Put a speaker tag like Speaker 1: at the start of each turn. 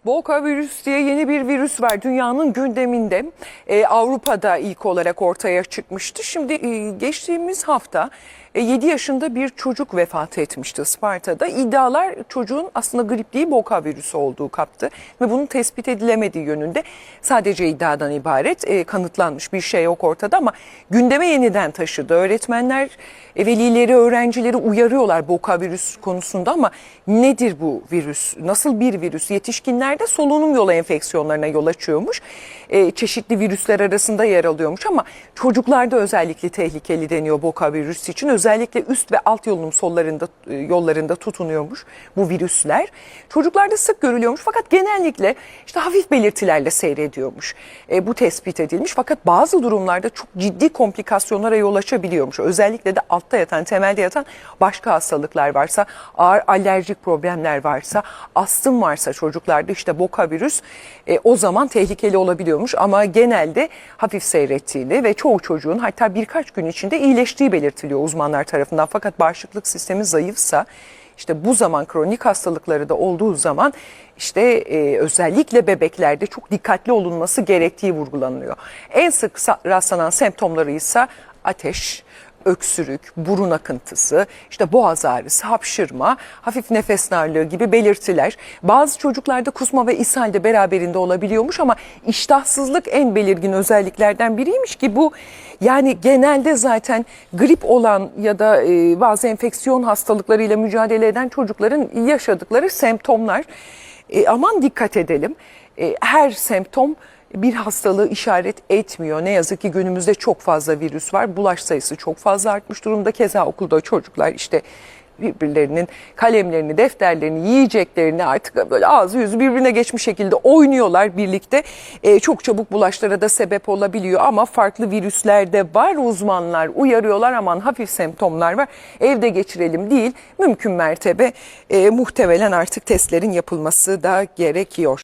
Speaker 1: Boka virüs diye yeni bir virüs var dünyanın gündeminde. Avrupa'da ilk olarak ortaya çıkmıştı. Şimdi geçtiğimiz hafta 7 yaşında bir çocuk vefat etmişti Isparta'da. İddialar çocuğun aslında grip değil Boka virüsü olduğu kaptı ve bunun tespit edilemediği yönünde sadece iddiadan ibaret. Kanıtlanmış bir şey yok ortada ama gündeme yeniden taşıdı. Öğretmenler, velileri, öğrencileri uyarıyorlar Boka virüs konusunda ama nedir bu virüs? Nasıl bir virüs? Yetişkinlerde solunum yolu enfeksiyonlarına yol açıyormuş. Çeşitli virüsler arasında yer alıyormuş ama çocuklarda özellikle tehlikeli deniyor Boka virüs için. Özellikle üst ve alt solunum yollarında tutunuyormuş bu virüsler. Çocuklarda sık görülüyormuş fakat genellikle işte hafif belirtilerle seyrediyormuş. Bu tespit edilmiş fakat bazı durumlarda çok ciddi komplikasyonlara yol açabiliyormuş. Özellikle de altta yatan, temelde yatan başka hastalıklar varsa, ağır alerjik problemler varsa, astım varsa çocuklarda işte Boka virüs o zaman tehlikeli olabiliyormuş. Ama genelde hafif seyrettiğini ve çoğu çocuğun hatta birkaç gün içinde iyileştiği belirtiliyor uzmanlar tarafından. Fakat bağışıklık sistemi zayıfsa işte bu zaman kronik hastalıkları da olduğu zaman işte özellikle bebeklerde çok dikkatli olunması gerektiği vurgulanıyor. En sık rastlanan semptomları ise ateş, öksürük, burun akıntısı, işte boğaz ağrısı, hapşırma, hafif nefes darlığı gibi belirtiler. Bazı çocuklarda kusma ve ishal de beraberinde olabiliyormuş ama iştahsızlık en belirgin özelliklerden biriymiş ki bu yani genelde zaten grip olan ya da bazı enfeksiyon hastalıklarıyla mücadele eden çocukların yaşadıkları semptomlar. Aman dikkat edelim. Her semptom bir hastalığı işaret etmiyor. Ne yazık ki günümüzde çok fazla virüs var. Bulaş sayısı çok fazla artmış durumda. Keza okulda çocuklar işte birbirlerinin kalemlerini, defterlerini, yiyeceklerini artık böyle ağzı yüzü birbirine geçmiş şekilde oynuyorlar birlikte. Çok çabuk bulaşlara da sebep olabiliyor ama farklı virüsler de var. Uzmanlar uyarıyorlar aman hafif semptomlar var. Evde geçirelim değil. Mümkün mertebe muhtemelen artık testlerin yapılması da gerekiyor.